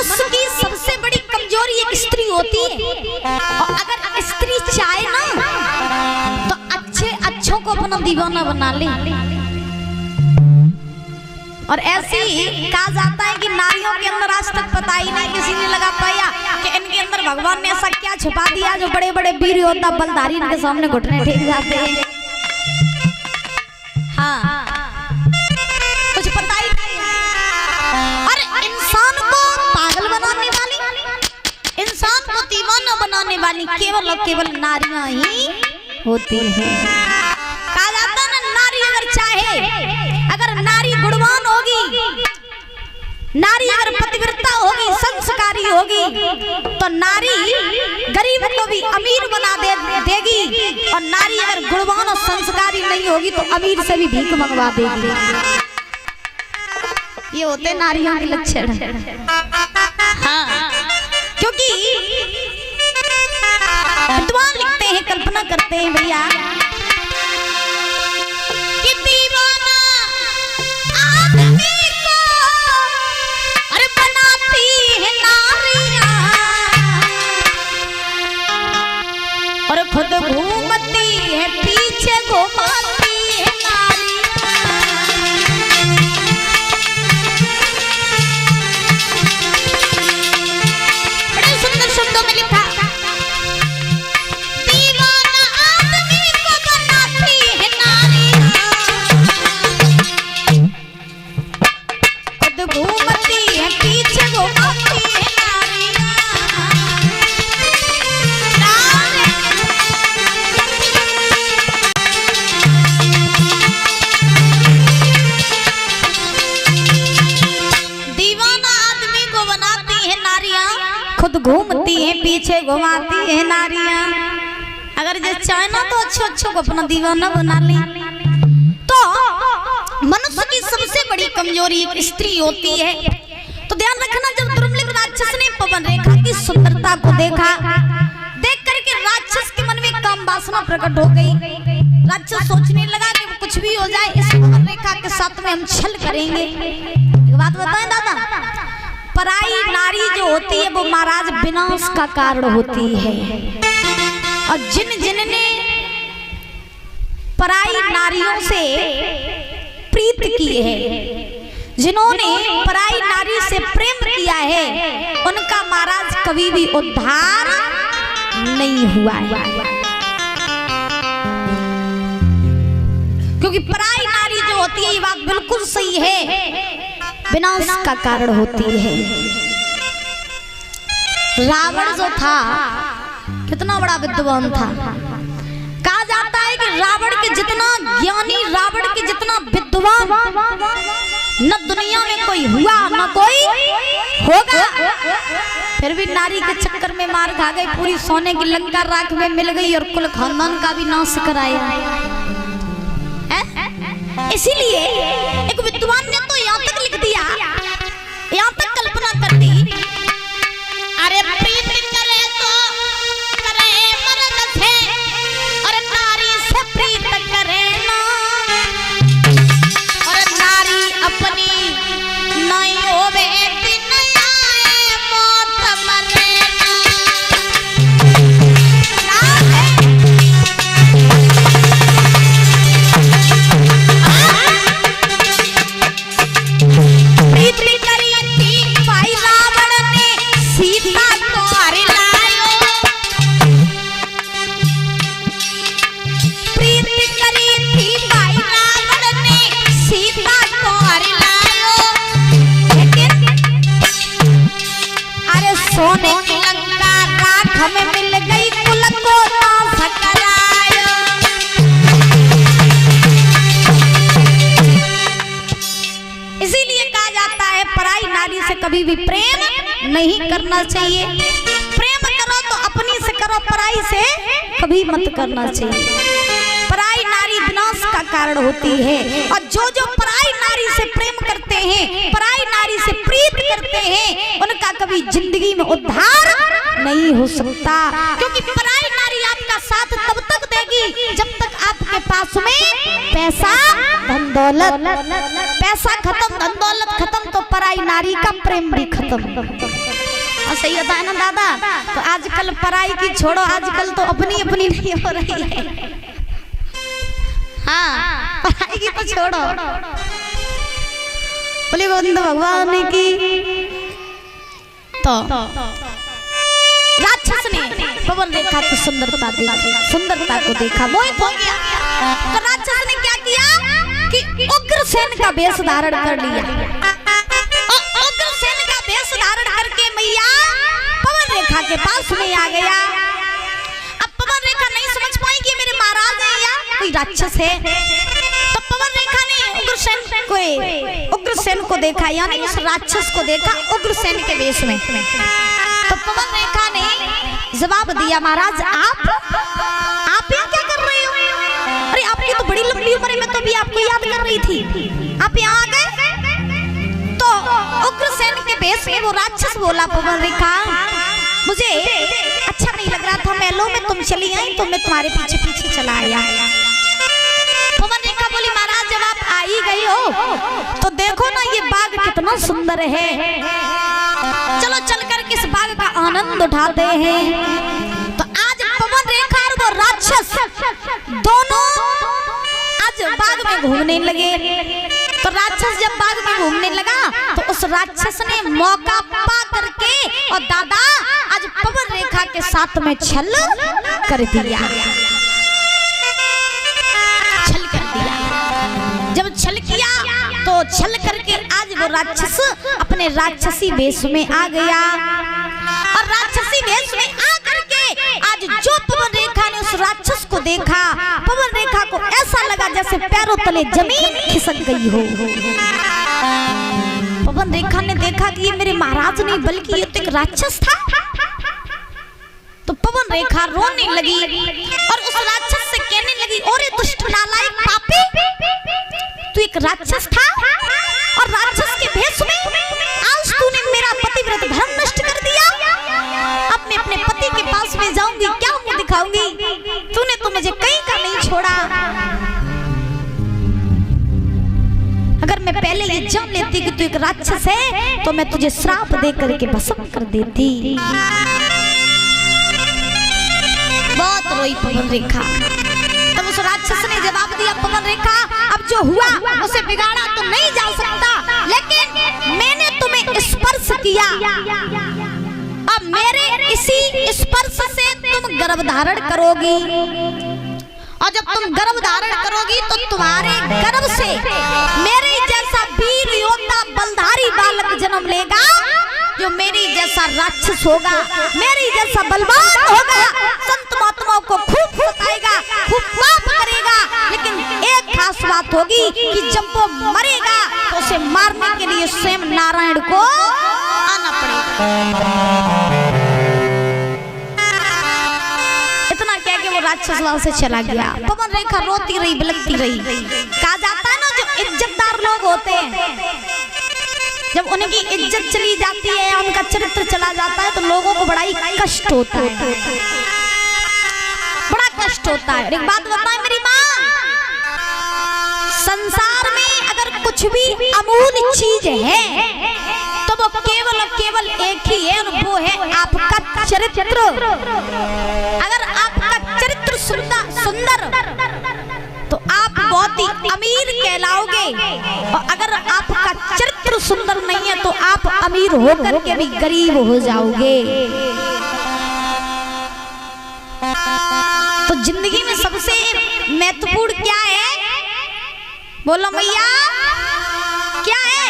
मनुष्य की सबसे बड़ी कमजोरी एक स्त्री होती है, और अगर स्त्री चाहे ना तो अच्छों को अपना दीवाना बना ले। और ऐसे ही कहा जाता है कि नारियों के अंदर आज तक पता ही नहीं किसी ने लगा पाया कि इनके अंदर भगवान ने ऐसा क्या छुपा दिया जो बड़े बड़े वीर योद्धा बलधारी इनके सामने घुटने टेक जाते हैं। हाँ, कुछ पता ही नहीं। और इंसान को पागल बनाने वाली, इंसान को दीवाना बनाने वाली केवल और केवल नारियां ही होती हैं। कहा जाता है ना, नारी अगर चाहे, अगर नारी गुणवान होगी, नारी अगर पतिव्रता होगी, संस्कारी होगी, तो नारी गरीब को भी अमीर बना देगी, और नारी अगर गुणवान और संस्कारी नहीं होगी तो अमीर से भी भीख मंगवा देगी। ये होते नारियों के लक्षण। हाँ, क्योंकि विद्वान लिखते हैं, कल्पना करते हैं भैया, खुद घूमती है पीछे घुमाती है बड़े सुंदर शब्दों में लिखा, दीवाना आदमी को बनाती है नारियां, खुद घूमती है पीछे घुमाती है घूमती है पीछे घुमाती है नारियां। अगर जो चाहे ना तो अच्छो को अपना दीवाना बना ले। तो मनुष्य की सबसे बड़ी कमजोरी एक स्त्री होती है। तो ध्यान रखना, जब दुर्मलिक राक्षस ने पवन रेखा की सुंदरता को देखा, देख करके राक्षस के मन में काम वासना प्रकट हो गई। राक्षस सोचने लगा कि कुछ भी हो जाए, इस पवन रेखा के साथ में हम छल करेंगे। एक बात बताएं दादा, पराई नारी जो होती है वो महाराज विनाश का कारण होती है। और जिनने पराई नारियों से प्रीत की है, जिन्होंने पराई नारी से प्रेम किया है, उनका महाराज कभी भी उद्धार नहीं हुआ है। क्योंकि पराई नारी जो होती है, ये बात बिल्कुल सही है, विनाश का कारण होती है। रावण जो था कितना बड़ा विद्वान था। कहा जाता है कि रावण के जितना ज्ञानी, रावण के जितना विद्वान न दुनिया में कोई हुआ न कोई होगा। फिर भी नारी के चक्कर में मार खा गई, पूरी सोने की लंका राख में मिल गई और कुल खानदान का भी नाश कराया। इसीलिए एक विद्वान ने तो यहाँ तक लिख दिया, यहाँ तक कल्पना कर दी, अरे प्रीत करे तो करे मर्द से, और नारी से प्रीत करे ना, और नारी अपनी नहीं होवे दिन आए मौत मरे सोने की लंका राख में मिल गई, कुल को नाश करायो। इसीलिए कहा जाता है पराई नारी से कभी भी प्रेम नहीं करना चाहिए। प्रेम करो तो अपनी से करो, पराई से कभी मत करना चाहिए। पराई नारी विनाश का कारण होती है। और जो पराई नारी से प्रेम करते हैं, पराई नारी से प्रीत करते हैं, उनका कभी जिंदगी में उद्धार नहीं हो सकता। क्योंकि पराई नारी आपका साथ तब तक देगी जब तक आपके पास में पैसा धन दौलत, पैसा खत्म धन दौलत खत्म तो पराई नारी का प्रेम भी खत्म। और सही होता है ना दादा। तो आजकल पराई की छोड़ो, आजकल तो अपनी अपनी नहीं हो रही है। हाँ, पराई की तो छोड़ो। बोले गोविंद भगवान की। तो राक्षस ने पवन रेखा की सुंदरता देखी, सुंदरता को देखा, मोहित हो गया। तो राक्षस ने क्या किया कि उग्रसेन का वेश धारण कर लिया। उग्रसेन का वेश धारण करके मैया पवन रेखा के पास में आ गया। अब पवन रेखा नहीं समझ पाई कि मेरे महाराज है या कोई राक्षस है। तो पवन रेखा ने उग्रसेन को देखा, यानी उस राक्षस को देखा उग्रसेन के वेश में। तो पवन रेखा ने जवाब दिया, महाराज आप यहाँ क्या कर रहे हो? अरे आपकी तो बड़ी लंबी उम्र है, मैं तो भी आपको याद कर रही थी, आप यहाँ आ गए। तो उग्रसेन के वेश में वो राक्षस बोला, पवन रेखा मुझे अच्छा नहीं लग रहा था, महलों में तुम चली आई तो मैं तुम्हारे पीछे पीछे चला आया। पवन रेखा बोली, महाराज जब आप आ ही गई हो तो देखो ना ये बाग कितना सुंदर है, चलो चलकर किस बाग का आनंद उठाते हैं। तो आज पवन रेखा और वो राक्षस दोनों आज बाग में घूमने लगे। तो राक्षस जब बाग में घूमने लगा तो उस राक्षस ने मौका पा करके और दादा आज पवन रेखा के साथ में छल कर दिया। छल कर दिया। जब छल किया तो छल करके आज वो राक्षस अपने राक्षसी वेश में आ गया। और राक्षसी वेश में आ करके आज जो पवन रेखा ने उस राक्षस को देखा, पवन रेखा को ऐसा लगा जैसे पैरों तले जमीन खिसक गई हो। पवन रेखा ने देखा कि ये मेरे महाराज नहीं बल्कि ये तो एक राक्षस था। तो पवन रेखा रोने लगी और उस राक्षस से कहने लगी, ओरे दुष्ट नालायक पापी, तू एक राक्षस था और राक्षस के भेष में आज तूने मेरा पतिव्रत धर्म नष्ट कर दिया। अब मैं अपने पति के पास में जाऊंगी, क्या मुंह दिखाऊंगी? तूने तो मुझे कहीं का नहीं छोड़ा। अगर मैं पहले ये जान लेती कि तू एक राक्षस है तो मैं तुझे श्राप दे करके भस्म कर देती। बहुत रोई पवन रेखा। तब उस राक्षस ने जवाब दिया, पवन रेखा अब जो हुआ उसे बिगाड़ा तो नहीं जा सकता, लेकिन मैंने तुम्हें स्पर्श किया, अब मेरे इसी स्पर्श से तुम गर्भ धारण करोगी। और जब तुम गर्भ धारण करोगी तो तुम्हारे गर्भ से मेरे जैसा वीर योद्धा बलधारी बालक जन्म लेगा, जो मेरी जैसा राक्षस होगा, मेरी जैसा बलवान होगा, संत महात्माओं को खूब सताएगा, खूब पाप करेगा। लेकिन एक खास बात होगी कि जब वो मरेगा तो उसे मारने के लिए स्वयं नारायण को आना पड़ेगा। इतना कह के वो राक्षस वहां से चला गया। पवन रेखा रोती रही, बिलखती रही। कहा जाता है ना, जो इज्जतदार लोग होते हैं जब उनकी इज्जत चली जाती है, उनका चरित्र चला जाता है तो लोगों को बड़ा ही कष्ट होता है, बड़ा कष्ट होता है। एक बात बताएं मेरी माँ, संसार में अगर कुछ भी अमूल्य चीज है तो वो केवल और केवल एक ही है, और वो है आपका चरित्र। अगर आपका चरित्र सुंदर तो आप बहुत ही अमीर कहलाओगे, और अगर आपका चरित्र सुंदर नहीं है तो आप अमीर होकर के भी गरीब हो जाओगे। तो जिंदगी में सबसे महत्वपूर्ण क्या है? बोलो मैया, क्या है?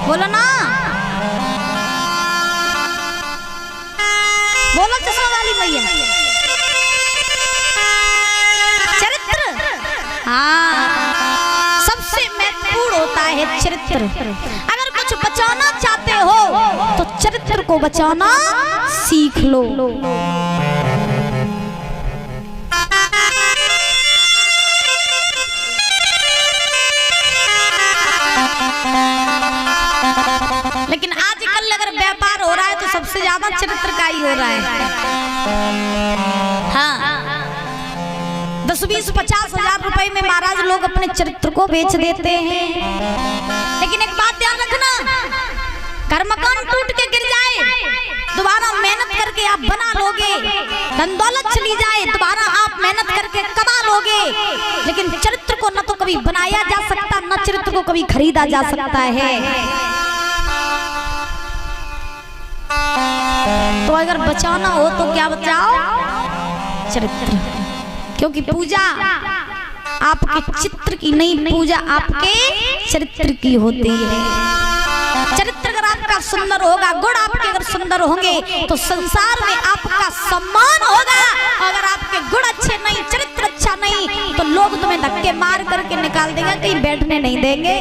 बोलो ना, बोलो चश्मा वाली मैया। हाँ, सबसे महत्वपूर्ण होता है चरित्र। अगर कुछ बचाना चाहते हो तो चरित्र को बचाना सीख लो। लेकिन आजकल अगर व्यापार हो रहा है तो सबसे ज्यादा चरित्र का ही हो रहा है। हाँ, 10, 20, 50 हजार रुपए में महाराज लोग अपने चरित्र को बेच देते हैं। लेकिन एक बात ध्यान रखना, घर मकान टूट के गिर जाए दोबारा मेहनत करके आप बना लोगे, धन दौलत चली जाए दोबारा आप मेहनत करके कमा लोगे, लेकिन चरित्र को न तो कभी बनाया जा सकता, न चरित्र को कभी खरीदा जा सकता है। तो अगर बचाना हो तो क्या बचाओ? चरित्र। क्योंकि पूजा आपके चित्र की नहीं, पूजा आपके चरित्र की होती है। चरित्र अगर आपका सुंदर होगा, गुण आपके अगर सुंदर होंगे तो संसार में आपका सम्मान होगा। अगर आपके गुण अच्छे नहीं, चरित्र अच्छा नहीं, तो लोग तुम्हें धक्के मार करके निकाल देंगे, कहीं बैठने नहीं देंगे।